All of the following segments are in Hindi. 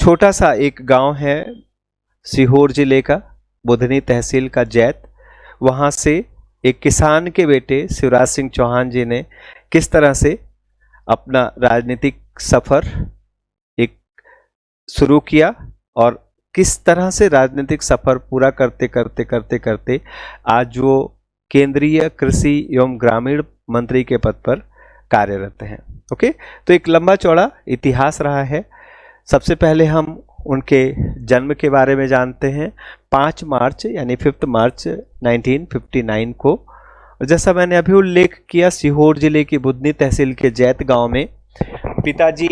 छोटा सा एक गांव है सीहोर जिले का, बुधनी तहसील का जैत। वहां से एक किसान के बेटे शिवराज सिंह चौहान जी ने किस तरह से अपना राजनीतिक सफर एक शुरू किया और किस तरह से राजनीतिक सफर पूरा करते करते करते करते आज वो केंद्रीय कृषि एवं ग्रामीण मंत्री के पद पर कार्यरत हैं। ओके, तो एक लंबा चौड़ा इतिहास रहा है। सबसे पहले हम उनके जन्म के बारे में जानते हैं। 5 मार्च यानी 5 मार्च 1959 को, जैसा मैंने अभी उल्लेख किया, सीहोर जिले की बुधनी तहसील के जैत गांव में पिताजी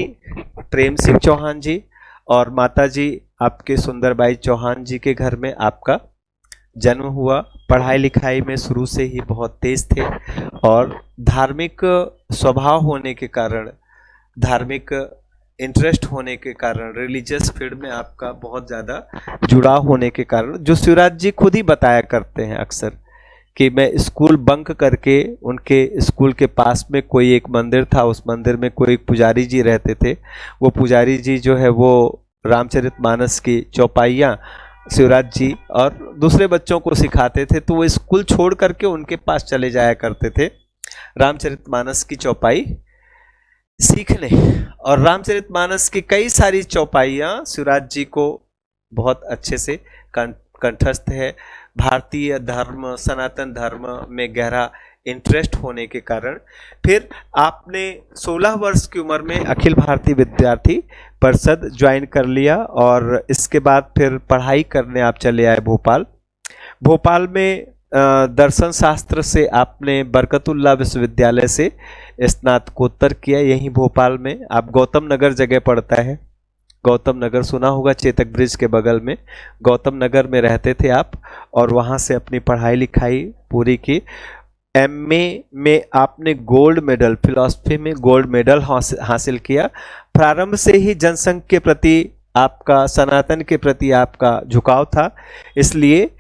प्रेम सिंह चौहान जी और माताजी आपके सुंदरबाई चौहान जी के घर में आपका जन्म हुआ। पढ़ाई लिखाई में शुरू से ही बहुत तेज थे और धार्मिक स्वभाव होने के कारण, धार्मिक इंटरेस्ट होने के कारण, रिलीजियस फील्ड में आपका बहुत ज़्यादा जुड़ाव होने के कारण, जो शिवराज जी खुद ही बताया करते हैं अक्सर कि मैं स्कूल बंक करके, उनके स्कूल के पास में कोई एक मंदिर था, उस मंदिर में कोई एक पुजारी जी रहते थे। वो पुजारी जी जो है वो रामचरितमानस की चौपाइयाँ शिवराज जी और दूसरे बच्चों को सिखाते थे, तो वो स्कूल छोड़ करके उनके पास चले जाया करते थे रामचरितमानस की चौपाई सीखने। और रामचरितमानस की कई सारी चौपाइयाँ शिवराज जी को बहुत अच्छे से कंठस्थ है। भारतीय धर्म, सनातन धर्म में गहरा इंटरेस्ट होने के कारण फिर आपने 16 वर्ष की उम्र में अखिल भारतीय विद्यार्थी परिषद ज्वाइन कर लिया और इसके बाद फिर पढ़ाई करने आप चले आए भोपाल। भोपाल में दर्शन शास्त्र से आपने बरकतुल्लाह विश्वविद्यालय से स्नातकोत्तर किया। यहीं भोपाल में आप गौतम नगर जगह पड़ता है, गौतम नगर सुना होगा, चेतक ब्रिज के बगल में गौतम नगर में रहते थे आप और वहां से अपनी पढ़ाई लिखाई पूरी की। एमए में आपने गोल्ड मेडल, फिलॉसफी में गोल्ड मेडल हासिल किया। प्रारंभ से ही जनसंघ के प्रति आपका, सनातन के प्रति आपका झुकाव था, इसलिए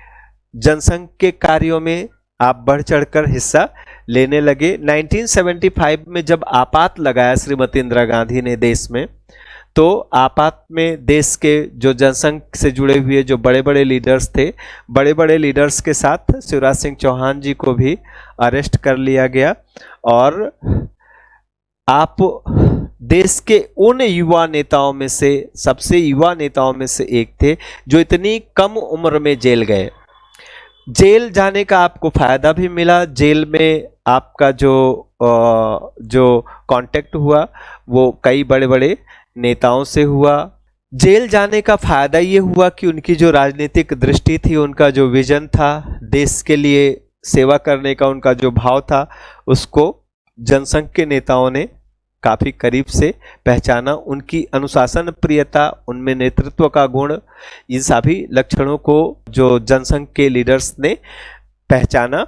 जनसंघ के कार्यों में आप बढ़ चढ़कर हिस्सा लेने लगे। 1975 में जब आपात लगाया श्रीमती इंदिरा गांधी ने देश में, तो आपात में देश के जो जनसंघ से जुड़े हुए जो बड़े बड़े लीडर्स थे, बड़े बड़े लीडर्स के साथ शिवराज सिंह चौहान जी को भी अरेस्ट कर लिया गया और आप देश के उन युवा नेताओं में से, सबसे युवा नेताओं में से एक थे जो इतनी कम उम्र में जेल गए। जेल जाने का आपको फायदा भी मिला। जेल में आपका जो कांटेक्ट हुआ वो कई बड़े बड़े नेताओं से हुआ। जेल जाने का फायदा ये हुआ कि उनकी जो राजनीतिक दृष्टि थी, उनका जो विजन था, देश के लिए सेवा करने का उनका जो भाव था, उसको जनसंघ के नेताओं ने काफी करीब से पहचाना। उनकी अनुशासन प्रियता, उनमें नेतृत्व का गुण, इन सभी लक्षणों को जो जनसंघ के लीडर्स ने पहचाना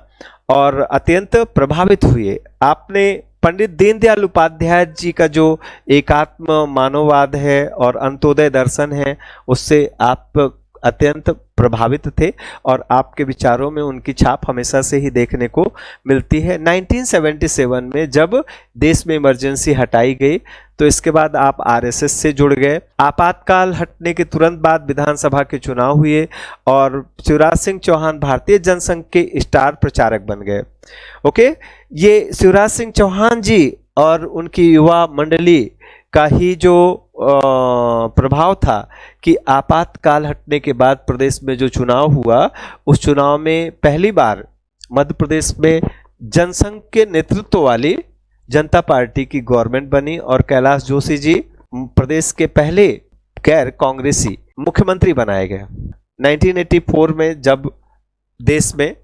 और अत्यंत प्रभावित हुए। आपने पंडित दीनदयाल उपाध्याय जी का जो एकात्म मानववाद है और अंत्योदय दर्शन है, उससे आप अत्यंत प्रभावित थे और आपके विचारों में उनकी छाप हमेशा से ही देखने को मिलती है। 1977 में जब देश में इमरजेंसी हटाई गई, तो इसके बाद आप आरएसएस से जुड़ गए। आपातकाल हटने के तुरंत बाद विधानसभा के चुनाव हुए और शिवराज सिंह चौहान भारतीय जनसंघ के स्टार प्रचारक बन गए। ओके, ये शिवराज सिंह चौहान जी और उनकी युवा मंडली का ही जो प्रभाव था कि आपातकाल हटने के बाद प्रदेश में जो चुनाव हुआ, उस चुनाव में पहली बार मध्य प्रदेश में जनसंघ के नेतृत्व वाली जनता पार्टी की गवर्नमेंट बनी और कैलाश जोशी जी प्रदेश के पहले गैर कांग्रेसी मुख्यमंत्री बनाए गए। 1984 में जब देश में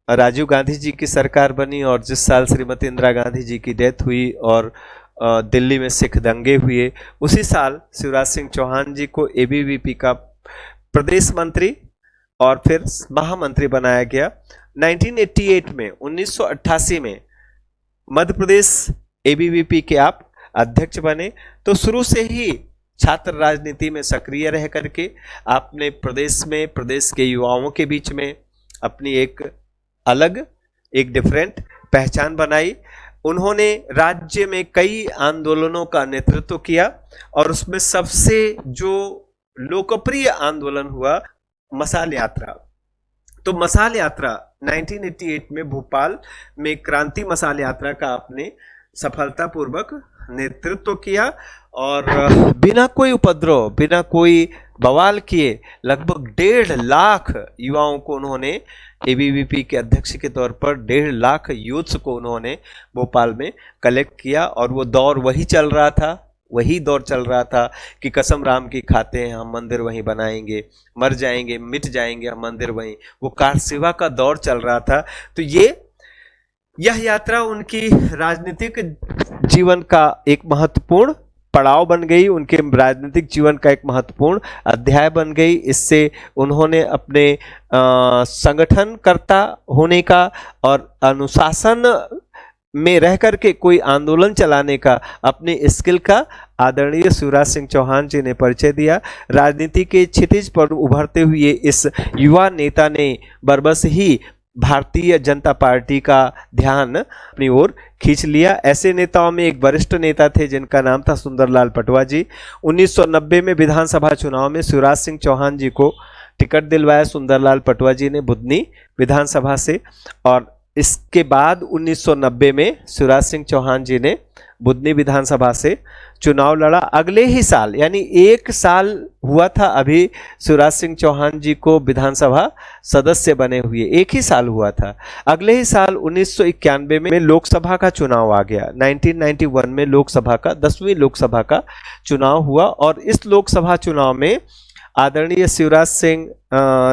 राजीव गांधी जी की सरकार बनी और जिस साल श्रीमती इंदिरा गांधी जी की डेथ हुई और दिल्ली में सिख दंगे हुए, उसी साल शिवराज सिंह चौहान जी को एबीवीपी का प्रदेश मंत्री और फिर महामंत्री बनाया गया। 1988 में 1988 में मध्य प्रदेश एबीवीपी के आप अध्यक्ष बने। तो शुरू से ही छात्र राजनीति में सक्रिय रह करके आपने प्रदेश में, प्रदेश के युवाओं के बीच में अपनी एक अलग, एक डिफरेंट पहचान बनाई। उन्होंने राज्य में कई आंदोलनों का नेतृत्व किया और उसमें सबसे जो लोकप्रिय आंदोलन हुआ मसाल यात्रा। तो मसाल यात्रा 1988 में भोपाल में क्रांति मसाल यात्रा का आपने सफलतापूर्वक नेतृत्व किया और बिना कोई उपद्रव, बिना कोई बवाल किए लगभग 1.5 लाख युवाओं को उन्होंने, एबीवीपी के अध्यक्ष के तौर पर 1.5 लाख यूथ्स को उन्होंने भोपाल में कलेक्ट किया। और वो दौर वही चल रहा था, वही दौर चल रहा था कि कसम राम की खाते हैं हम मंदिर वहीं बनाएंगे, मर जाएंगे मिट जाएंगे हम मंदिर वहीं, वो कार सेवा का दौर चल रहा था। तो यह यात्रा उनकी राजनीतिक जीवन का एक महत्वपूर्ण पड़ाव बन गई, उनके राजनीतिक जीवन का एक महत्वपूर्ण अध्याय बन गई। इससे उन्होंने अपने संगठनकर्ता होने का और अनुशासन में रह करके कोई आंदोलन चलाने का अपने स्किल का आदरणीय शिवराज सिंह चौहान जी ने परिचय दिया। राजनीति के क्षितिज पर उभरते हुए इस युवा नेता ने बरबस ही भारतीय जनता पार्टी का ध्यान अपनी ओर खींच लिया। ऐसे नेताओं में एक वरिष्ठ नेता थे जिनका नाम था सुंदरलाल पटवा जी। 1990 में विधानसभा चुनाव में शिवराज सिंह चौहान जी को टिकट दिलवाया सुंदरलाल पटवा जी ने बुधनी विधानसभा से, और इसके बाद 1990 में शिवराज सिंह चौहान जी ने बुधनी विधानसभा से चुनाव लड़ा। अगले ही साल, यानी 1 साल हुआ था अभी शिवराज सिंह चौहान जी को विधानसभा सदस्य बने हुए, 1 ही साल हुआ था। अगले ही साल 1991 में लोकसभा का चुनाव आ गया। 1991 में लोकसभा का 10वीं लोकसभा का चुनाव हुआ और इस लोकसभा चुनाव में आदरणीय शिवराज सिंह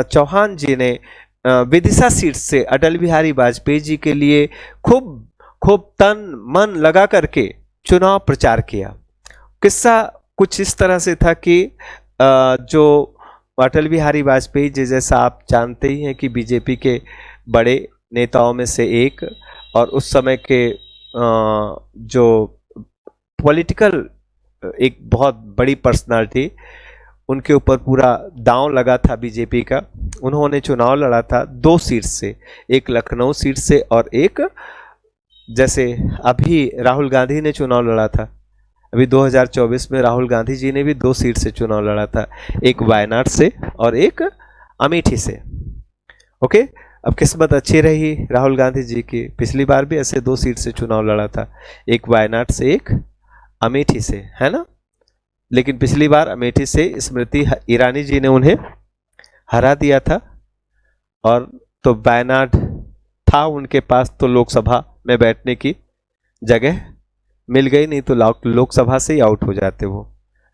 चौहान जी ने विदिशा सीट से अटल बिहारी वाजपेयी जी के लिए खूब तन मन लगा करके चुनाव प्रचार किया। किस्सा कुछ इस तरह से था कि जो अटल बिहारी वाजपेयी जी, जैसा आप जानते ही हैं कि बीजेपी के बड़े नेताओं में से एक और उस समय के जो पॉलिटिकल एक बहुत बड़ी पर्सनालिटी, उनके ऊपर पूरा दांव लगा था बीजेपी का। उन्होंने चुनाव लड़ा था 2 सीट से, एक लखनऊ सीट से और एक, जैसे अभी राहुल गांधी ने चुनाव लड़ा था, अभी 2024 में राहुल गांधी जी ने भी 2 सीट से चुनाव लड़ा था, एक वायनाड से और एक अमेठी से। ओके, अब किस्मत अच्छी रही राहुल गांधी जी की, पिछली बार भी ऐसे 2 सीट से चुनाव लड़ा था, एक वायनाड से एक अमेठी से, है ना। लेकिन पिछली बार अमेठी से स्मृति ईरानी जी ने उन्हें हरा दिया था और तो वायनाड था उनके पास, तो लोकसभा में बैठने की जगह मिल गई, नहीं तो लोकसभा से ही आउट हो जाते वो,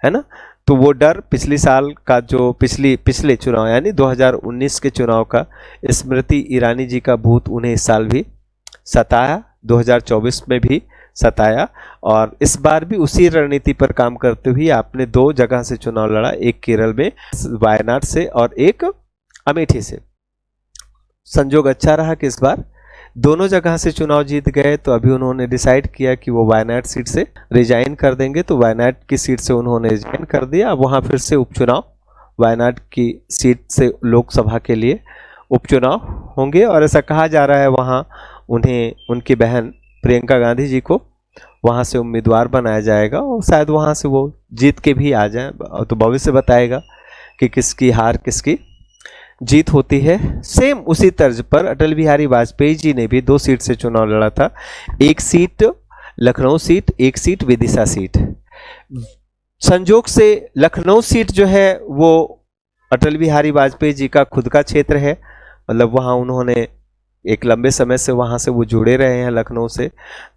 है ना। तो वो डर पिछली साल का जो पिछले चुनाव यानी 2019 के चुनाव का स्मृति ईरानी जी का भूत उन्हें इस साल भी सताया, 2024 में भी सताया और इस बार भी उसी रणनीति पर काम करते हुए आपने 2 जगह से चुनाव लड़ा, एक केरल में वायनाड से और एक अमेठी से। संजोग अच्छा रहा कि इस बार दोनों जगह से चुनाव जीत गए, तो अभी उन्होंने डिसाइड किया कि वो वायनाड सीट से रिजाइन कर देंगे, तो वायनाड की सीट से उन्होंने रिजाइन कर दिया। वहां फिर से उपचुनाव, वायनाड की सीट से लोकसभा के लिए उपचुनाव होंगे और ऐसा कहा जा रहा है वहां उन्हें उनकी बहन प्रियंका गांधी जी को वहां से उम्मीदवार बनाया जाएगा और शायद वहां से वो जीत के भी आ जाए, तो भविष्य बताएगा कि किसकी हार किसकी जीत होती है। सेम उसी तर्ज पर अटल बिहारी वाजपेयी जी ने भी 2 सीट से चुनाव लड़ा था, एक सीट लखनऊ सीट, एक सीट विदिशा सीट। संजोग से लखनऊ सीट जो है वो अटल बिहारी वाजपेयी जी का खुद का क्षेत्र है, मतलब वहां उन्होंने एक लंबे समय से वहां से वो जुड़े रहे हैं लखनऊ से,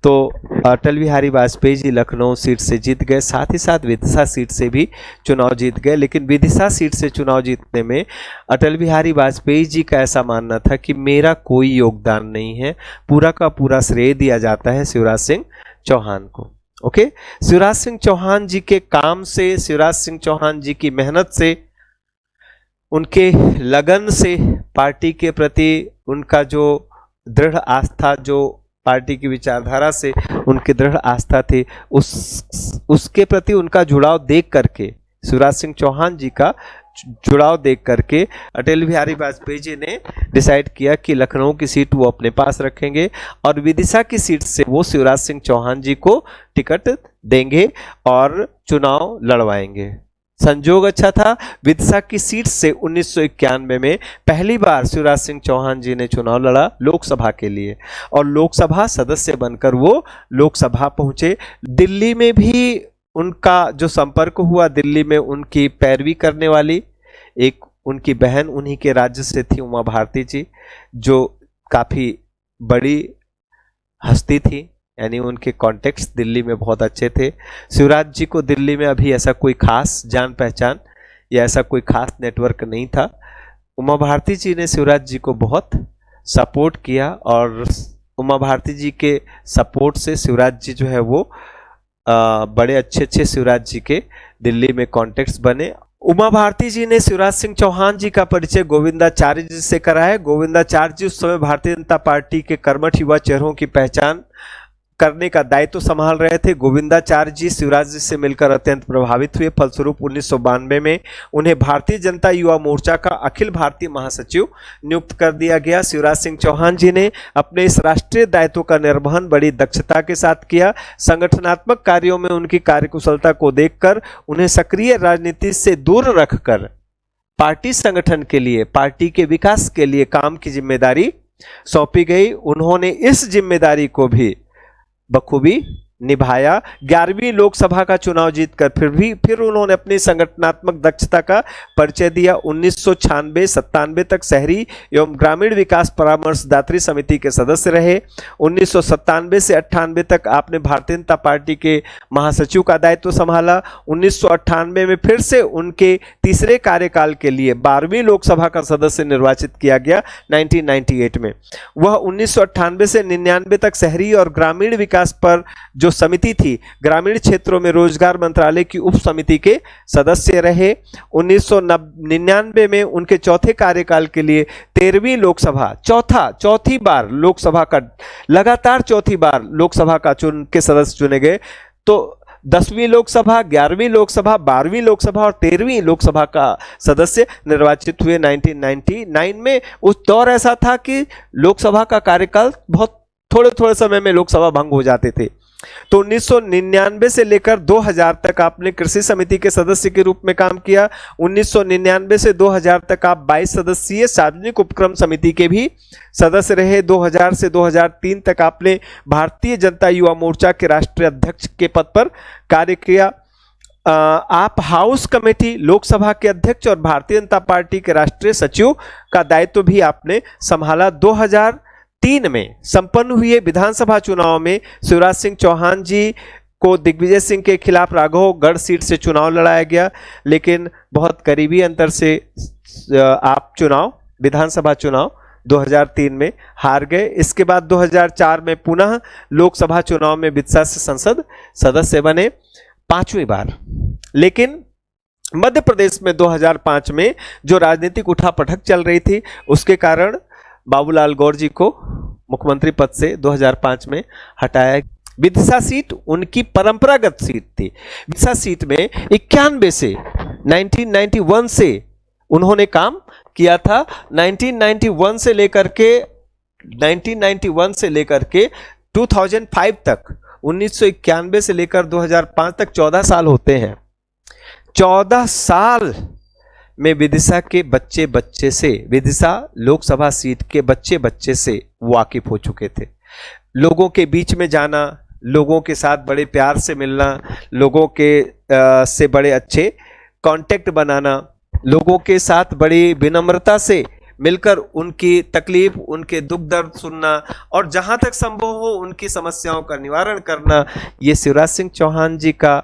तो अटल बिहारी वाजपेयी जी लखनऊ सीट से जीत गए, साथ ही साथ विदिशा सीट से भी चुनाव जीत गए। लेकिन विदिशा सीट से चुनाव जीतने में अटल बिहारी वाजपेयी जी का ऐसा मानना था कि मेरा कोई योगदान नहीं है, पूरा का पूरा श्रेय दिया जाता है शिवराज सिंह चौहान को। ओके, शिवराज सिंह चौहान जी के काम से, शिवराज सिंह चौहान जी की मेहनत से, उनके लगन से, पार्टी के प्रति उनका जो दृढ़ आस्था, जो पार्टी की विचारधारा से उनकी दृढ़ आस्था थी, उसके प्रति उनका जुड़ाव देख करके, शिवराज सिंह चौहान जी का जुड़ाव देख करके अटल बिहारी वाजपेयी जी ने डिसाइड किया कि लखनऊ की सीट वो अपने पास रखेंगे और विदिशा की सीट से वो शिवराज सिंह चौहान जी को टिकट देंगे और चुनाव लड़वाएंगे। संजोग अच्छा था। विदिशा की सीट से 1991 में पहली बार शिवराज सिंह चौहान जी ने चुनाव लड़ा लोकसभा के लिए और लोकसभा सदस्य बनकर वो लोकसभा पहुंचे। दिल्ली में भी उनका जो संपर्क हुआ, दिल्ली में उनकी पैरवी करने वाली एक उनकी बहन उन्हीं के राज्य से थी, उमा भारती जी, जो काफी बड़ी हस्ती थी, यानी उनके कॉन्टेक्ट्स दिल्ली में बहुत अच्छे थे। शिवराज जी को दिल्ली में अभी ऐसा कोई खास जान पहचान या ऐसा कोई खास नेटवर्क नहीं था। उमा भारती जी ने शिवराज जी को बहुत सपोर्ट किया और उमा भारती जी के सपोर्ट से शिवराज जी जो है वो बड़े अच्छे अच्छे शिवराज जी के दिल्ली में कॉन्टेक्ट्स बने। उमा भारती जी ने शिवराज सिंह चौहान जी का परिचय गोविंदाचार्य जी से कराया। गोविंदाचार्य जी उस समय भारतीय जनता पार्टी के कर्मठ युवा चेहरों की पहचान करने का दायित्व संभाल रहे थे। गोविंदाचार्य जी शिवराज जी से मिलकर अत्यंत प्रभावित हुए। फलस्वरूप 1992 में उन्हें भारतीय जनता युवा मोर्चा का अखिल भारतीय महासचिव नियुक्त कर दिया गया। शिवराज सिंह चौहान जी ने अपने इस राष्ट्रीय दायित्व का निर्वहन बड़ी दक्षता के साथ किया। संगठनात्मक कार्यों में उनकी कार्यकुशलता को देखकर उन्हें सक्रिय राजनीति से दूर रखकर पार्टी संगठन के लिए, पार्टी के विकास के लिए काम की जिम्मेदारी सौंपी गई। उन्होंने इस जिम्मेदारी को भी बखूबी निभाया। 11वीं लोकसभा का चुनाव जीतकर फिर उन्होंने अपनी संगठनात्मक दक्षता का परिचय दिया। 1996-97 तक शहरी एवं ग्रामीण विकास परामर्शदात्री समिति के सदस्य रहे। 1997 से 98 तक आपने भारतीय जनता पार्टी के महासचिव का दायित्व संभाला। 1998 में फिर से उनके तीसरे कार्यकाल के लिए 12वीं लोकसभा का सदस्य निर्वाचित किया गया 1998 में। वह 1998 से 99 तक शहरी और ग्रामीण विकास पर जो समिति थी, ग्रामीण क्षेत्रों में रोजगार मंत्रालय की उप समिति के सदस्य रहे। 1999 में उनके चौथे कार्यकाल के लिए 13वीं लोकसभा, चौथी बार लोकसभा का, लगातार चौथी बार लोकसभा का के सदस्य चुने गए। तो 10वीं लोकसभा, 11वीं लोकसभा, 12वीं लोकसभा और 13वीं लोकसभा का सदस्य निर्वाचित हुए 1999 में। उस दौर ऐसा था कि लोकसभा का कार्यकाल बहुत थोड़े समय में लोकसभा भंग हो जाते थे। तो 1999 से लेकर 2000 तक आपने कृषि समिति के सदस्य के रूप में काम किया। 1999 से 2000 तक आप 22 सदस्यीय सार्वजनिक उपक्रम समिति के भी सदस्य रहे। 2000 से 2003 तक आपने भारतीय जनता युवा मोर्चा के राष्ट्रीय अध्यक्ष के पद पर कार्य किया। आप हाउस कमेटी, लोकसभा के अध्यक्ष और भारतीय जनता पार्टी के राष्ट्रीय सचिव का दायित्व भी आपने संभाला। 2003 में संपन्न हुए विधानसभा चुनाव में शिवराज सिंह चौहान जी को दिग्विजय सिंह के खिलाफ राघवगढ़ सीट से चुनाव लड़ाया गया, लेकिन बहुत करीबी अंतर से आप विधानसभा चुनाव 2003 में हार गए। इसके बाद 2004 में पुनः लोकसभा चुनाव में विदिशा से संसद सदस्य बने 5वीं बार। लेकिन मध्य प्रदेश में 2005 में जो राजनीतिक उठापटक चल रही थी, उसके कारण बाबूलाल गौर जी को मुख्यमंत्री पद से 2005 में हटाया। विदिशा सीट उनकी परंपरागत सीट थी। विदिशा सीट में 91 से 1991 से उन्होंने काम किया था। 1991 से लेकर के 2005 तक, 1991 से लेकर 2005 तक 14 साल होते हैं। 14 साल में विदिशा के बच्चे से, विदिशा लोकसभा सीट के बच्चे से वाकिफ हो चुके थे। लोगों के बीच में जाना, लोगों के साथ बड़े प्यार से मिलना, लोगों के से बड़े अच्छे कांटेक्ट बनाना, लोगों के साथ बड़ी विनम्रता से मिलकर उनकी तकलीफ, उनके दुख दर्द सुनना और जहां तक संभव हो उनकी समस्याओं का निवारण करना, ये शिवराज सिंह चौहान जी का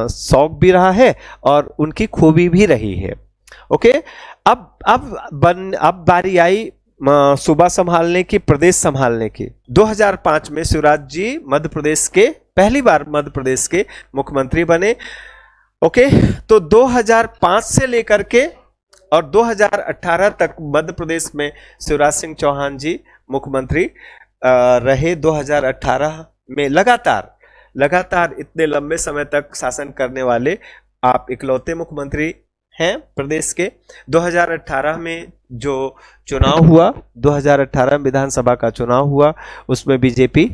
शौक भी रहा है और उनकी खूबी भी रही है। ओके, अब बारी आई सूबा संभालने की, प्रदेश संभालने की। 2005 में शिवराज जी पहली बार मध्य प्रदेश के मुख्यमंत्री बने। ओके, तो 2005 से लेकर के और 2018 तक मध्य प्रदेश में शिवराज सिंह चौहान जी मुख्यमंत्री रहे। 2018 में लगातार इतने लंबे समय तक शासन करने वाले आप इकलौते मुख्यमंत्री हैं प्रदेश के। 2018 में जो चुनाव हुआ, 2018 में विधानसभा का चुनाव हुआ, उसमें बीजेपी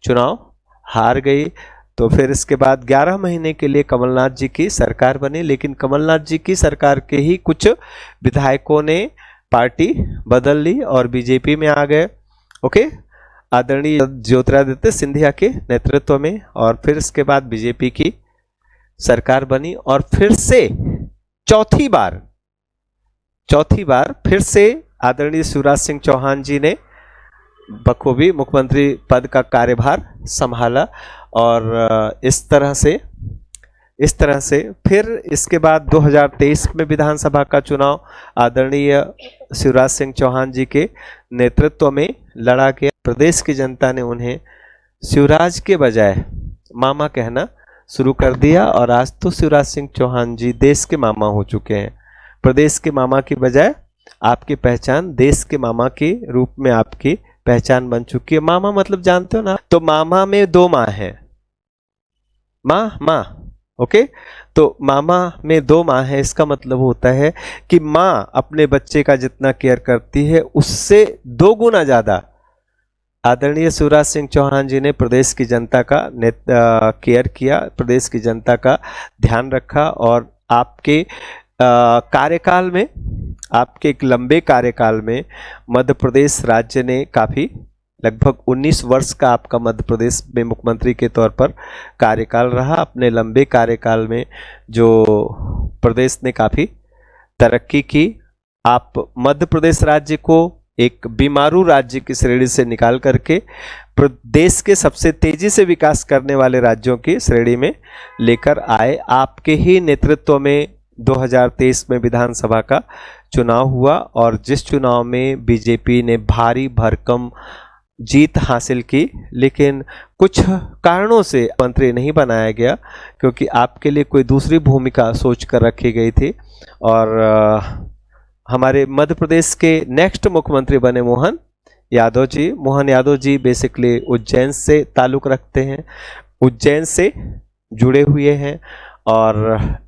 चुनाव हार गई। तो फिर इसके बाद 11 महीने के लिए कमलनाथ जी की सरकार बनी, लेकिन कमलनाथ जी की सरकार के ही कुछ विधायकों ने पार्टी बदल ली और बीजेपी में आ गए। ओके, आदरणीय ज्योतिरादित्य सिंधिया के नेतृत्व में, और फिर इसके बाद बीजेपी की सरकार बनी और फिर से चौथी बार फिर से आदरणीय शिवराज सिंह चौहान जी ने बखूबी मुख्यमंत्री पद का कार्यभार संभाला। और इस तरह से फिर इसके बाद 2023 में विधानसभा का चुनाव आदरणीय शिवराज सिंह चौहान जी के नेतृत्व में लड़ा गया। प्रदेश की जनता ने उन्हें शिवराज के बजाय मामा कहना शुरू कर दिया और आज तो शिवराज सिंह चौहान जी देश के मामा हो चुके हैं। प्रदेश के मामा की बजाय आपकी पहचान देश के मामा के रूप में आपकी पहचान बन चुकी है। मामा मतलब जानते हो ना, तो मामा में 2 माँ है, माँ ओके। तो मामा में 2 माँ है, इसका मतलब होता है कि माँ अपने बच्चे का जितना केयर करती है उससे 2 गुना ज्यादा आदरणीय शिवराज सिंह चौहान जी ने प्रदेश की जनता का केयर किया, प्रदेश की जनता का ध्यान रखा। और आपके कार्यकाल में, आपके एक लंबे कार्यकाल में मध्य प्रदेश राज्य ने काफ़ी, लगभग 19 वर्ष का आपका मध्य प्रदेश में मुख्यमंत्री के तौर पर कार्यकाल रहा। अपने लंबे कार्यकाल में जो प्रदेश ने काफ़ी तरक्की की। आप मध्य प्रदेश राज्य को एक बीमारू राज्य की श्रेणी से निकाल करके प्रदेश के सबसे तेजी से विकास करने वाले राज्यों की श्रेणी में लेकर आए। आपके ही नेतृत्व में 2023 में विधानसभा का चुनाव हुआ और जिस चुनाव में बीजेपी ने भारी भरकम जीत हासिल की, लेकिन कुछ कारणों से मंत्री नहीं बनाया गया क्योंकि आपके लिए कोई दूसरी भूमिका सोच कर रखी गई थी। और हमारे मध्य प्रदेश के नेक्स्ट मुख्यमंत्री बने मोहन यादव जी बेसिकली उज्जैन से ताल्लुक़ रखते हैं, उज्जैन से जुड़े हुए हैं। और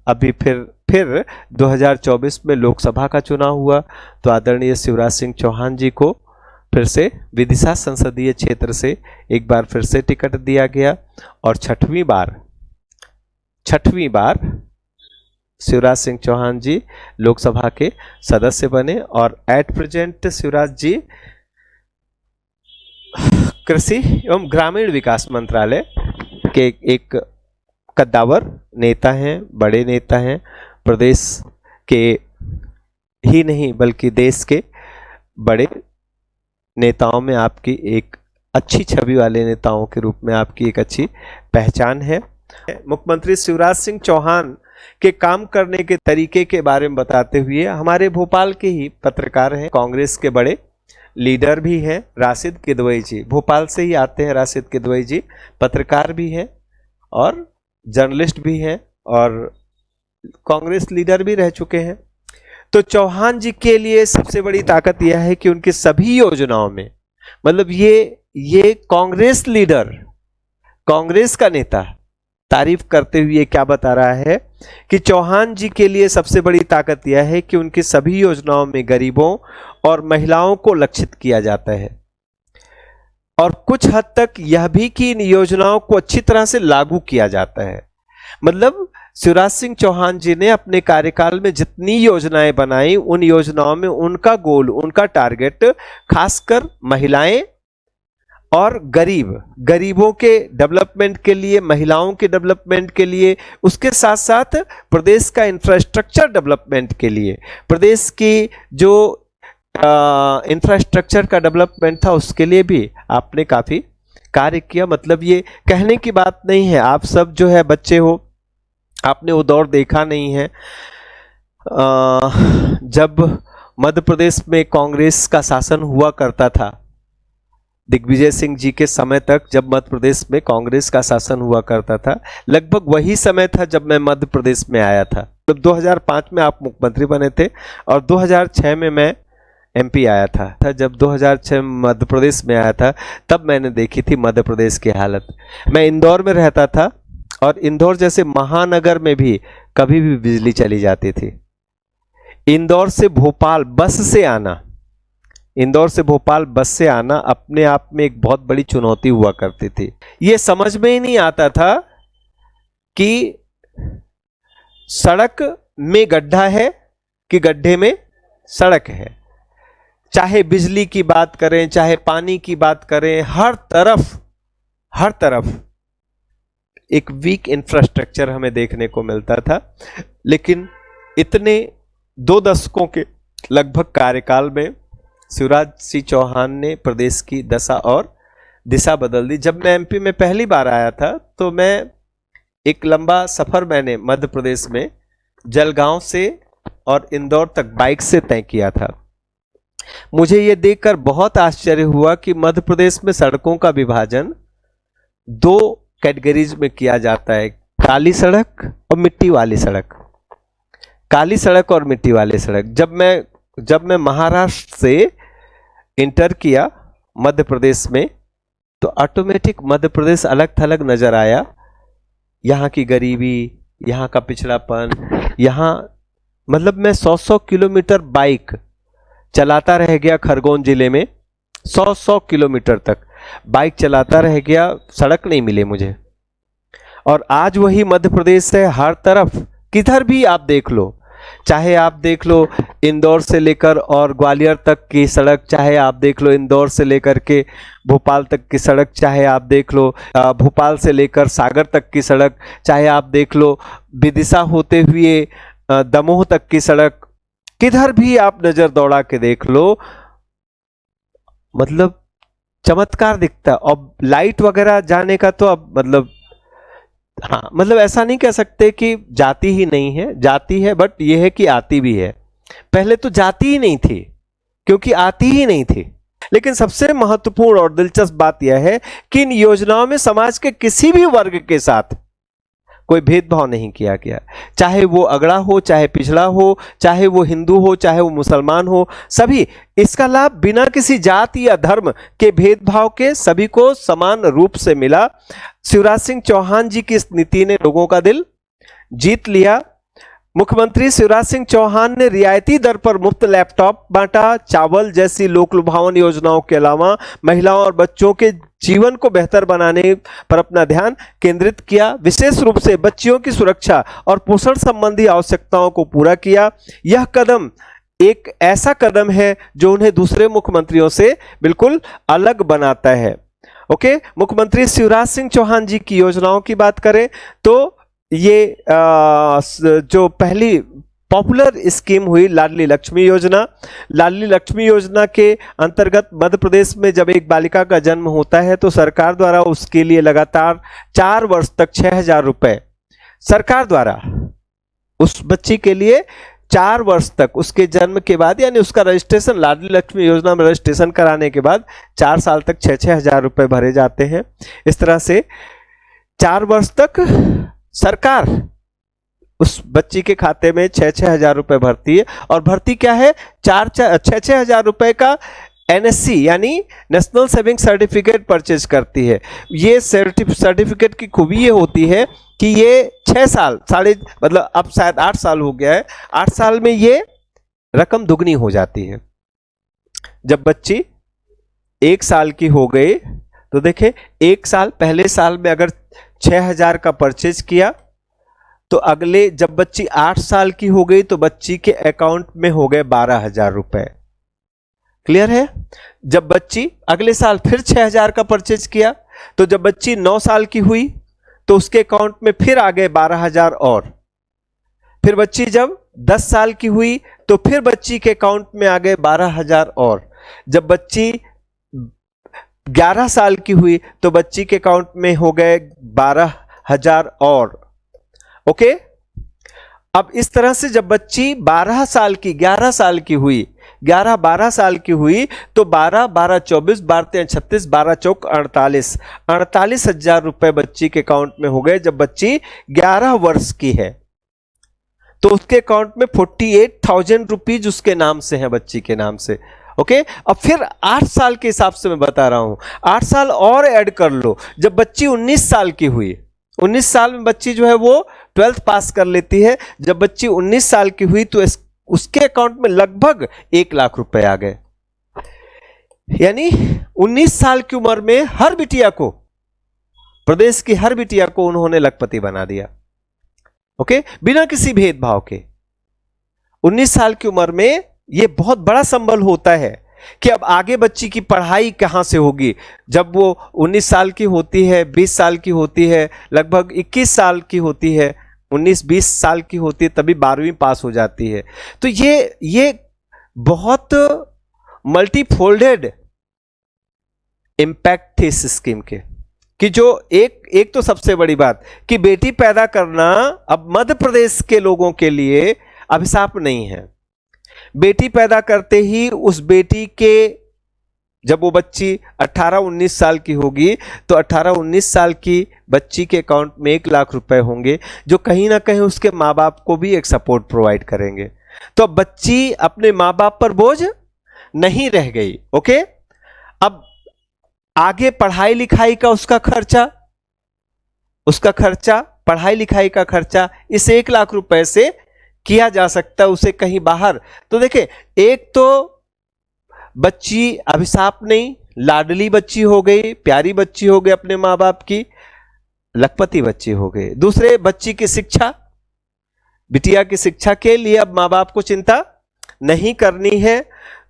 अभी फिर 2024 में लोकसभा का चुनाव हुआ तो आदरणीय शिवराज सिंह चौहान जी को फिर से विदिशा संसदीय क्षेत्र से एक बार फिर से टिकट दिया गया और छठवीं बार शिवराज सिंह चौहान जी लोकसभा के सदस्य बने। और एट प्रेजेंट शिवराज जी कृषि एवं ग्रामीण विकास मंत्रालय के एक कद्दावर नेता हैं, बड़े नेता हैं। प्रदेश के ही नहीं बल्कि देश के बड़े नेताओं में आपकी एक अच्छी छवि वाले नेताओं के रूप में आपकी एक अच्छी पहचान है। मुख्यमंत्री शिवराज सिंह चौहान के काम करने के तरीके के बारे में बताते हुए हमारे भोपाल के ही पत्रकार हैं, कांग्रेस के बड़े लीडर भी हैं, राशिद किदवई जी, भोपाल से ही आते हैं। राशिद किदवई जी पत्रकार भी हैं और जर्नलिस्ट भी हैं और कांग्रेस लीडर भी रह चुके हैं। तो चौहान जी के लिए सबसे बड़ी ताकत यह है कि उनकी सभी योजनाओं में, मतलब ये कांग्रेस लीडर, कांग्रेस का नेता तारीफ करते हुए क्या बता रहा है कि चौहान जी के लिए सबसे बड़ी ताकत यह है कि उनकी सभी योजनाओं में गरीबों और महिलाओं को लक्षित किया जाता है और कुछ हद तक यह भी कि इन योजनाओं को अच्छी तरह से लागू किया जाता है। मतलब शिवराज सिंह चौहान जी ने अपने कार्यकाल में जितनी योजनाएं बनाई, उन योजनाओं में उनका गोल, उनका टारगेट खासकर महिलाएं और गरीबों के डेवलपमेंट के लिए, महिलाओं के डेवलपमेंट के लिए, उसके साथ साथ प्रदेश का इंफ्रास्ट्रक्चर डेवलपमेंट के लिए, प्रदेश की जो इंफ्रास्ट्रक्चर का डेवलपमेंट था उसके लिए भी आपने काफी कार्य किया। मतलब ये कहने की बात नहीं है, आप सब जो है बच्चे हो, आपने वो दौर देखा नहीं है जब मध्य प्रदेश में कांग्रेस का शासन हुआ करता था। दिग्विजय सिंह जी के समय तक जब मध्य प्रदेश में कांग्रेस का शासन हुआ करता था, लगभग वही समय था जब मैं मध्य प्रदेश में आया था। तब 2005 में आप मुख्यमंत्री बने थे और 2006 में मैं एमपी आया था। जब 2006 मध्य प्रदेश में आया था तब मैंने देखी थी मध्य प्रदेश की हालत। मैं इंदौर में रहता था और इंदौर जैसे महानगर में भी कभी भी बिजली चली जाती थी। इंदौर से भोपाल बस से आना अपने आप में एक बहुत बड़ी चुनौती हुआ करती थी। ये समझ में ही नहीं आता था कि सड़क में गड्ढा है कि गड्ढे में सड़क है। चाहे बिजली की बात करें, चाहे पानी की बात करें, हर तरफ एक वीक इंफ्रास्ट्रक्चर हमें देखने को मिलता था। लेकिन इतने 2 दशकों के लगभग कार्यकाल में शिवराज सिंह चौहान ने प्रदेश की दशा और दिशा बदल दी। जब मैं एमपी में पहली बार आया था तो मैं एक लंबा सफर मैंने मध्य प्रदेश में जलगांव से और इंदौर तक बाइक से तय किया था। मुझे यह देखकर बहुत आश्चर्य हुआ कि मध्य प्रदेश में सड़कों का विभाजन 2 कैटेगरीज में किया जाता है, काली सड़क और मिट्टी वाली सड़क। काली सड़क और मिट्टी वाली सड़क। जब मैं महाराष्ट्र से इंटर किया मध्य प्रदेश में तो ऑटोमेटिक मध्य प्रदेश अलग थलग नजर आया। यहाँ की गरीबी, यहाँ का पिछड़ापन, यहाँ मतलब मैं 100 किलोमीटर बाइक चलाता रह गया खरगोन जिले में, 100 किलोमीटर तक बाइक चलाता रह गया, सड़क नहीं मिले मुझे। और आज वही मध्य प्रदेश है, हर तरफ किधर भी आप देख लो, चाहे आप देख लो इंदौर से लेकर और ग्वालियर तक की सड़क, चाहे आप देख लो इंदौर से लेकर के भोपाल तक की सड़क, चाहे आप देख लो भोपाल से लेकर सागर तक की सड़क, चाहे आप देख लो विदिशा होते हुए दमोह तक की सड़क, किधर भी आप नजर दौड़ा के देख लो, मतलब चमत्कार दिखता है। और लाइट वगैरह जाने का तो अब मतलब हाँ, मतलब ऐसा नहीं कह सकते कि जाती ही नहीं है, जाती है, बट यह है कि आती भी है। पहले तो जाती ही नहीं थी क्योंकि आती ही नहीं थी। लेकिन सबसे महत्वपूर्ण और दिलचस्प बात यह है कि इन योजनाओं में समाज के किसी भी वर्ग के साथ कोई भेदभाव नहीं किया गया, चाहे वो अगड़ा हो, चाहे पिछड़ा हो, चाहे वो हिंदू हो, चाहे वो मुसलमान हो, सभी इसका लाभ बिना किसी जाति या धर्म के भेदभाव के सभी को समान रूप से मिला। शिवराज सिंह चौहान जी की इस नीति ने लोगों का दिल जीत लिया। मुख्यमंत्री शिवराज सिंह चौहान ने रियायती दर पर मुफ्त लैपटॉप बांटा, चावल जैसी लोक लुभावन योजनाओं के अलावा महिलाओं और बच्चों के जीवन को बेहतर बनाने पर अपना ध्यान केंद्रित किया। विशेष रूप से बच्चियों की सुरक्षा और पोषण संबंधी आवश्यकताओं को पूरा किया। यह कदम एक ऐसा कदम है जो उन्हें दूसरे मुख्यमंत्रियों से बिल्कुल अलग बनाता है। ओके, मुख्यमंत्री शिवराज सिंह चौहान जी की योजनाओं की बात करें तो ये जो पहली पॉपुलर स्कीम हुई लाडली लक्ष्मी योजना। लाडली लक्ष्मी योजना के अंतर्गत मध्य प्रदेश में जब एक बालिका का जन्म होता है तो सरकार द्वारा उसके लिए लगातार 4 वर्ष तक 6,000 रुपए सरकार द्वारा उस बच्ची के लिए 4 वर्ष तक उसके जन्म के बाद, यानी उसका रजिस्ट्रेशन लाडली लक्ष्मी योजना में रजिस्ट्रेशन कराने के बाद 4 साल तक 6,000 रुपए भरे जाते हैं। इस तरह से 4 वर्ष तक सरकार उस बच्ची के खाते में 6,000 रुपए भरती है। और भरती क्या है, 6,000 रुपए का NSC यानी नेशनल सेविंग सर्टिफिकेट परचेज करती है। ये सर्टिफिकेट की खूबी ये होती है कि ये 6 साल मतलब अब शायद 8 साल हो गया है, 8 साल में ये रकम दुगनी हो जाती है। जब बच्ची 1 साल की हो गई तो देखें, 1 साल पहले साल में अगर 6,000 का परचेज किया तो अगले जब बच्ची 8 साल की हो गई तो बच्ची के अकाउंट में हो गए 12,000 रुपए। क्लियर है? जब बच्ची अगले साल फिर 6,000 का परचेज किया तो जब बच्ची 9 साल की हुई तो उसके अकाउंट में फिर आ गए 12,000 और। फिर बच्ची जब 10 साल की हुई तो फिर बच्ची के अकाउंट में आ गए 12,000 और। जब बच्ची 11 साल की हुई तो बच्ची के अकाउंट में हो गए 12,000 और। ओके, अब इस तरह से जब बच्ची 11 साल की 12 साल की हुई 12 साल की हुई तो 12 24 12 36 12 चौक 48,000 रुपए बच्ची के अकाउंट में हो गए। जब बच्ची 11 वर्ष की है तो उसके अकाउंट में 48,000 रुपीज उसके नाम से है, बच्ची के नाम से। ओके, अब फिर 8 साल के हिसाब से मैं बता रहा हूं, 8 साल और ऐड कर लो। जब बच्ची 19 साल की हुई, 19 साल में बच्ची जो है वो 12th पास कर लेती है। जब बच्ची 19 साल की हुई तो उसके अकाउंट में लगभग 1 लाख रुपए आ गए। यानी 19 साल की उम्र में हर बिटिया को, प्रदेश की हर बिटिया को उन्होंने लखपति बना दिया। ओके, बिना किसी भेदभाव के। 19 साल की उम्र में यह बहुत बड़ा संबल होता है कि अब आगे बच्ची की पढ़ाई कहां से होगी। जब वो 19 साल की होती है, 20 साल की होती है, लगभग 21 साल की होती है, 19-20 साल की होती है, तभी 12वीं पास हो जाती है। तो ये बहुत मल्टीफोल्डेड इंपैक्ट थे इस स्कीम के, कि जो एक तो सबसे बड़ी बात कि बेटी पैदा करना अब मध्य प्रदेश के लोगों के लिए अभिशाप नहीं है। बेटी पैदा करते ही उस बेटी के, जब वो बच्ची 18-19 साल की होगी तो 18-19 साल की बच्ची के अकाउंट में 1 लाख रुपए होंगे, जो कहीं ना कहीं उसके माँ बाप को भी एक सपोर्ट प्रोवाइड करेंगे। तो अब बच्ची अपने माँ बाप पर बोझ नहीं रह गई। ओके, अब आगे पढ़ाई लिखाई का उसका खर्चा, पढ़ाई लिखाई का खर्चा इस 1 लाख रुपए से किया जा सकता है, उसे कहीं बाहर। तो देखिए, एक तो बच्ची अभिशाप नहीं, लाडली बच्ची हो गई, प्यारी बच्ची हो गई, अपने माँ बाप की लखपति बच्ची हो गई। दूसरे, बच्ची की शिक्षा, बिटिया की शिक्षा के लिए अब माँ बाप को चिंता नहीं करनी है।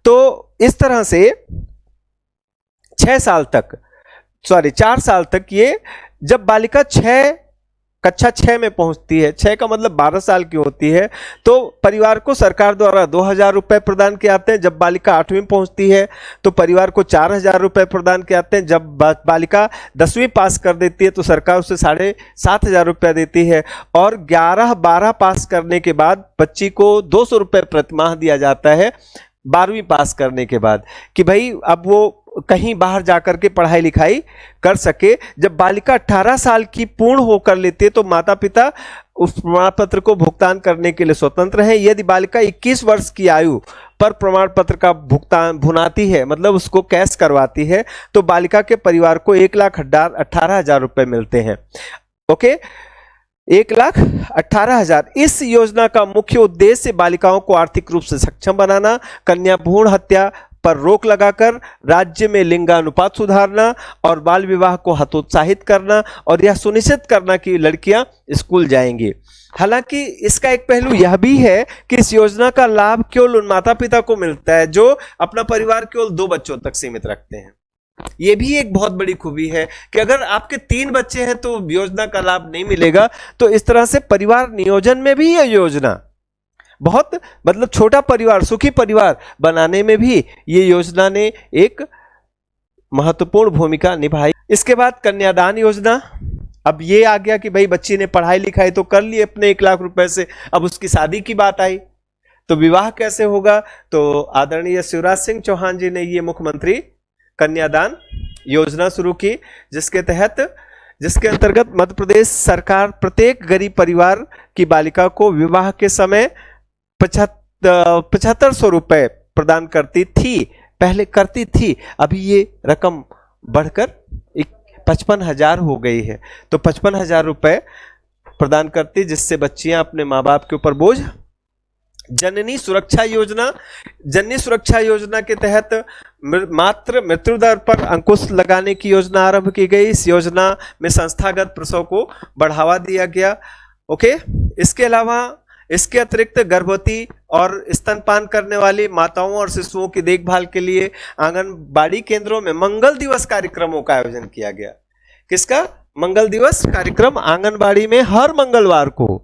तो इस तरह से 4 साल तक ये, जब बालिका कक्षा 6 में पहुंचती है, 6 का मतलब 12 साल की होती है, तो परिवार को सरकार द्वारा 2,000 रुपए प्रदान किए जाते हैं। जब बालिका 8वीं पहुंचती है तो परिवार को 4,000 रुपए प्रदान किए जाते हैं। जब बालिका 10वीं पास कर देती है तो सरकार उसे 7,500 रुपया देती है। और 11-12 पास करने के बाद बच्ची को 200 रुपये प्रतिमाह दिया जाता है 12वीं पास करने के बाद, कि भाई अब वो कहीं बाहर जाकर के पढ़ाई लिखाई कर सके। जब बालिका 18 साल की पूर्ण होकर लेती है तो माता पिता उस प्रमाण पत्र को भुगतान करने के लिए स्वतंत्र हैं। यदि बालिका 21 वर्ष की आयु पर प्रमाण पत्र का भुगतान भुनाती है, मतलब उसको कैश करवाती है, तो बालिका के परिवार को 1,18,000 रुपए मिलते हैं। ओके, 1,18,000। इस योजना का मुख्य उद्देश्य बालिकाओं को आर्थिक रूप से सक्षम बनाना, कन्या भ्रूण हत्या पर रोक लगाकर राज्य में लिंगानुपात सुधारना और बाल विवाह को हतोत्साहित करना, और यह सुनिश्चित करना कि लड़कियां स्कूल जाएंगी। हालांकि इसका एक पहलू यह भी है कि इस योजना का लाभ केवल उन माता पिता को मिलता है जो अपना परिवार केवल 2 बच्चों तक सीमित रखते हैं। यह भी एक बहुत बड़ी खूबी है कि अगर आपके 3 बच्चे हैं तो योजना का लाभ नहीं मिलेगा। तो इस तरह से परिवार नियोजन में भी यह योजना बहुत, मतलब छोटा परिवार, सुखी परिवार बनाने में भी ये योजना ने एक महत्वपूर्ण भूमिका निभाई। इसके बाद कन्यादान योजना। अब ये आ गया कि भाई बच्ची ने पढ़ाई लिखाई तो कर ली अपने 1 लाख रुपए से, अब उसकी शादी की बात आई तो विवाह कैसे होगा। तो आदरणीय शिवराज सिंह चौहान जी ने ये मुख्यमंत्री कन्यादान योजना शुरू की, जिसके अंतर्गत मध्य प्रदेश सरकार प्रत्येक गरीब परिवार की बालिका को विवाह के समय 7,500 रुपए प्रदान करती थी, पहले करती थी। अभी ये रकम बढ़कर 55,000 हो गई है। तो 55,000 रुपए प्रदान करती, जिससे बच्चियां अपने माँ बाप के ऊपर बोझ। जननी सुरक्षा योजना के तहत मात्र मृत्यु दर पर अंकुश लगाने की योजना आरंभ की गई। इस योजना में संस्थागत प्रसव को बढ़ावा दिया गया। ओके, इसके अतिरिक्त गर्भवती और स्तनपान करने वाली माताओं और शिशुओं की देखभाल के लिए आंगनबाड़ी केंद्रों में मंगल दिवस कार्यक्रमों का आयोजन किया गया। किसका मंगल दिवस कार्यक्रम? आंगनबाड़ी में हर मंगलवार को,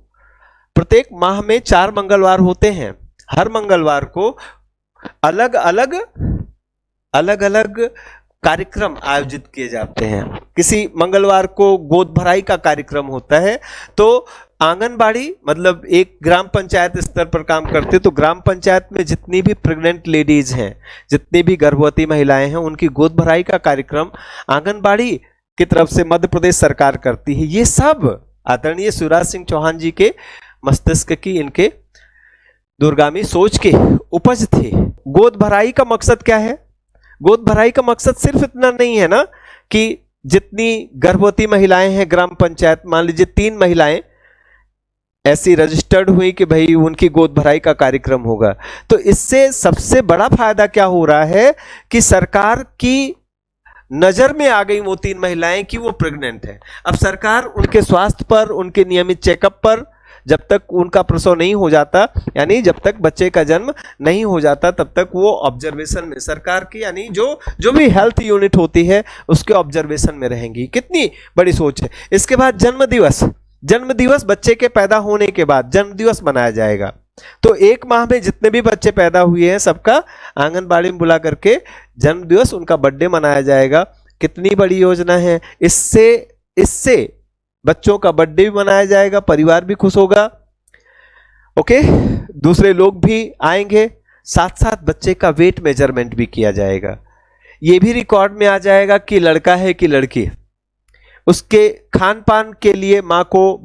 प्रत्येक माह में 4 मंगलवार होते हैं, हर मंगलवार को अलग अलग कार्यक्रम आयोजित किए जाते हैं। किसी मंगलवार को गोद भराई का कार्यक्रम होता है। तो आंगनबाड़ी मतलब एक ग्राम पंचायत स्तर पर काम करते, तो ग्राम पंचायत में जितनी भी प्रेग्नेंट लेडीज हैं, जितनी भी गर्भवती महिलाएं हैं, उनकी गोद भराई का कार्यक्रम आंगनबाड़ी की तरफ से मध्य प्रदेश सरकार करती है। ये सब आदरणीय शिवराज सिंह चौहान जी के मस्तिष्क की, इनके दूरगामी सोच के उपज थे। गोद भराई का मकसद क्या है? गोद भराई का मकसद सिर्फ इतना नहीं है ना कि जितनी गर्भवती महिलाएं हैं ग्राम पंचायत, मान लीजिए 3 महिलाएं ऐसी रजिस्टर्ड हुई कि भाई उनकी गोद भराई का कार्यक्रम होगा, तो इससे सबसे बड़ा फायदा क्या हो रहा है कि सरकार की नजर में आ गई वो 3 महिलाएं कि वो प्रेग्नेंट है। अब सरकार उनके स्वास्थ्य पर, उनके नियमित चेकअप पर जब तक उनका प्रसव नहीं हो जाता, यानी जब तक बच्चे का जन्म नहीं हो जाता, तब तक वो ऑब्जर्वेशन में, सरकार की यानी जो भी हेल्थ यूनिट होती है उसके ऑब्जर्वेशन में रहेंगी। कितनी बड़ी सोच है। इसके बाद जन्म दिवस, जन्म दिवस बच्चे के पैदा होने के बाद जन्म दिवस मनाया जाएगा। तो एक माह में जितने भी बच्चे पैदा हुए हैं सबका आंगनबाड़ी में बुला करके जन्म दिवस, उनका बर्थडे मनाया जाएगा। कितनी बड़ी योजना है। इससे बच्चों का बर्थडे भी मनाया जाएगा, परिवार भी खुश होगा, ओके, दूसरे लोग भी आएंगे। साथ साथ बच्चे का वेट मेजरमेंट भी किया जाएगा। ये भी रिकॉर्ड में आ जाएगा कि लड़का है कि लड़की। उसके खान पान के लिए माँ को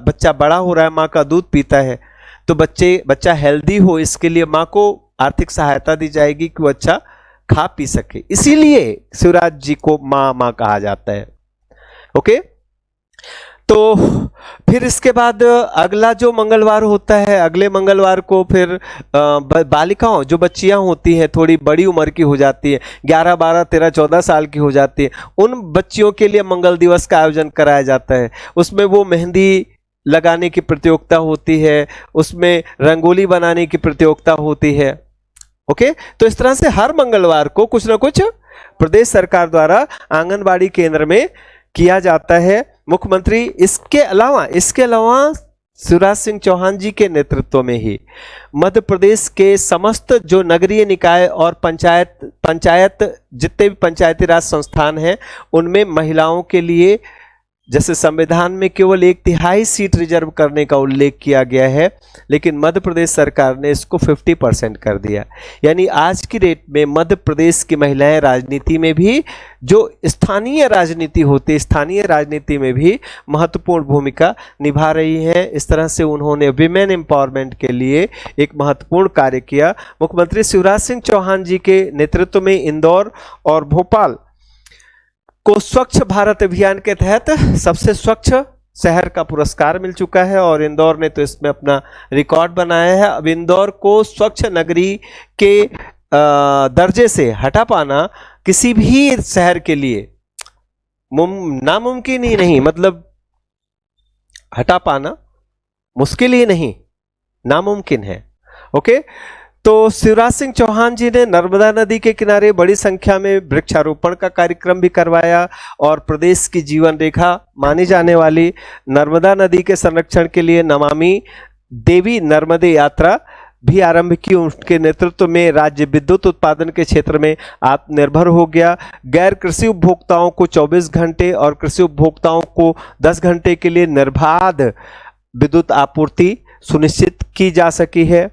बच्चा बड़ा हो रहा है, माँ का दूध पीता है, तो बच्चा हेल्दी हो, इसके लिए माँ को आर्थिक सहायता दी जाएगी कि वो अच्छा खा पी सके। इसीलिए शिवराज जी को माँ कहा जाता है। ओके, तो फिर इसके बाद अगला जो मंगलवार होता है, अगले मंगलवार को फिर बालिकाओं, जो बच्चियां होती हैं थोड़ी बड़ी उम्र की हो जाती है, 11, 12, 13, 14 साल की हो जाती है, उन बच्चियों के लिए मंगल दिवस का आयोजन कराया जाता है। उसमें वो मेहंदी लगाने की प्रतियोगिता होती है, उसमें रंगोली बनाने की प्रतियोगिता होती है। ओके, तो इस तरह से हर मंगलवार को कुछ ना कुछ प्रदेश सरकार द्वारा आंगनबाड़ी केंद्र में किया जाता है। मुख्यमंत्री इसके अलावा शिवराज सिंह चौहान जी के नेतृत्व में ही मध्य प्रदेश के समस्त जो नगरीय निकाय और पंचायत जितने भी पंचायती राज संस्थान हैं, उनमें महिलाओं के लिए, जैसे संविधान में केवल 1/3 सीट रिजर्व करने का उल्लेख किया गया है, लेकिन मध्य प्रदेश सरकार ने इसको 50% कर दिया। यानी आज की डेट में मध्य प्रदेश की महिलाएं राजनीति में भी, जो स्थानीय राजनीति होती है, स्थानीय राजनीति में भी महत्वपूर्ण भूमिका निभा रही हैं। इस तरह से उन्होंने विमेन एम्पावरमेंट के लिए एक महत्वपूर्ण कार्य किया। मुख्यमंत्री शिवराज सिंह चौहान जी के नेतृत्व में इंदौर और भोपाल को स्वच्छ भारत अभियान के तहत सबसे स्वच्छ शहर का पुरस्कार मिल चुका है, और इंदौर ने तो इसमें अपना रिकॉर्ड बनाया है। अब इंदौर को स्वच्छ नगरी के दर्जे से हटा पाना किसी भी शहर के लिए नामुमकिन ही नहीं, मतलब हटा पाना मुश्किल ही नहीं, नामुमकिन है। ओके, तो शिवराज सिंह चौहान जी ने नर्मदा नदी के किनारे बड़ी संख्या में वृक्षारोपण का कार्यक्रम भी करवाया, और प्रदेश की जीवन रेखा मानी जाने वाली नर्मदा नदी के संरक्षण के लिए नमामि देवी नर्मदे यात्रा भी आरंभ की। उनके नेतृत्व में राज्य विद्युत उत्पादन के क्षेत्र में आत्मनिर्भर हो गया। गैर कृषि उपभोक्ताओं को 24 घंटे और कृषि उपभोक्ताओं को 10 घंटे के लिए निर्बाध विद्युत आपूर्ति सुनिश्चित की जा सकी है।